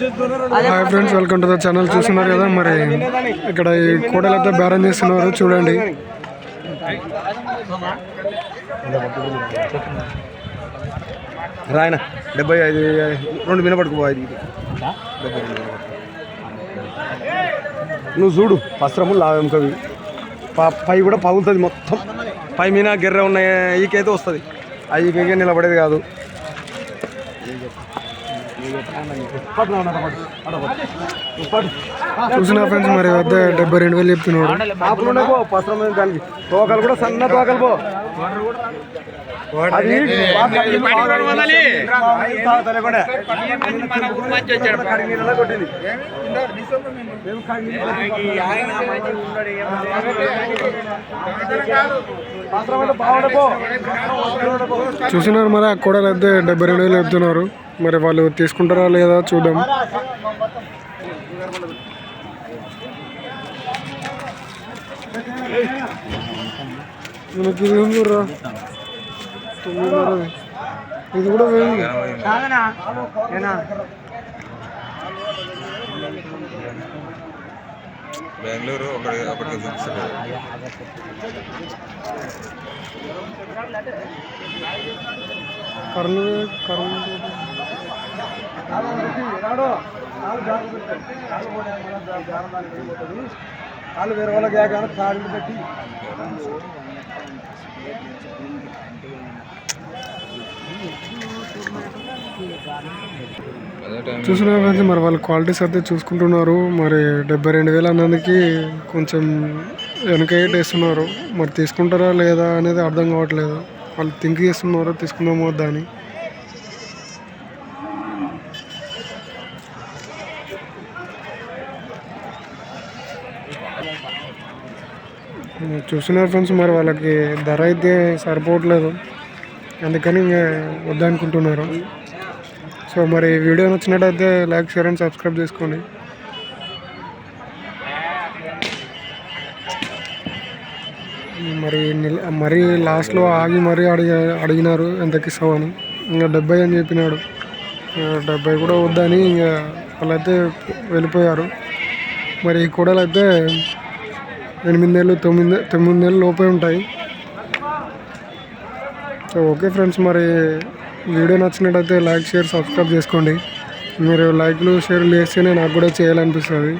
Hi friends, welcome to the channel. చూస్తున్నారు కదా, మరి ఇక్కడ ఈ కోడలు అయితే బేరం చేస్తున్నారు చూడండి. రాయన 75 2 వినపడుకోవాలి. నువ్వు చూడు వస్త్రము లావెంకవి పై కూడా పగులుతుంది మొత్తం. పై మీద గెర్ర ఉన్న ఈకైతే వస్తుంది, ఆ ఈకైతే నిలబడేది కాదు. చూసిన ఫ్రెండ్స్, మరి వద్ద 72,000 చెప్తున్నాడు. వస్త్రం దానికి తోకలు కూడా సన్న తోకలు పో. చూసినారు మరి, ఆ కోడలు అయితే 72,000 చెప్తున్నారు. మరి వాళ్ళు తీసుకుంటారా లేదా చూద్దాం. మనకి ఇది ఉందిరా, 9,500. ఇది కూడా వేయండి. బెంగళూరు ఒకటి చూపిస్తుంది. వాళ్ళు వేరే వాళ్ళకి తాడు పెట్టి చూసిన ఫ్రెండ్స్, మరి వాళ్ళ క్వాలిటీస్ అయితే చూసుకుంటున్నారు. మరి 72,000 అన్నందుకు కొంచెం వెనకైట్ వేస్తున్నారు. మరి తీసుకుంటారా లేదా అనేది అర్థం కావట్లేదు. వాళ్ళు థింక్ చేస్తున్నారో తీసుకుందామో వద్దా అని. చూస్తున్నారు ఫ్రెండ్స్, మరి వాళ్ళకి ధర అయితే సరిపోవట్లేదు, అందుకని ఇంకా వద్దనుకుంటున్నారు. సో మరి వీడియో నచ్చినట్టయితే లైక్, షేర్ అండ్ సబ్స్క్రైబ్ చేసుకోండి. మరి లాస్ట్లో ఆగి మరీ అడిగినారు ఎంతకి ఇస్తావు అని. ఇంకా 70 అని చెప్పినాడు. 70 కూడా వద్దని ఇంకా వాళ్ళైతే వెళ్ళిపోయారు. మరి ఈ కూడలు అయితే 8 నెలలు 9 నెలలు లోపే ఉంటాయి. సో ఓకే ఫ్రెండ్స్, మరి వీడియో నచ్చినట్టయితే లైక్, షేర్, సబ్స్క్రైబ్ చేసుకోండి. మీరు లైక్లు, షేర్లు చేస్తేనే నాకు కూడా చేయాలనిపిస్తుంది.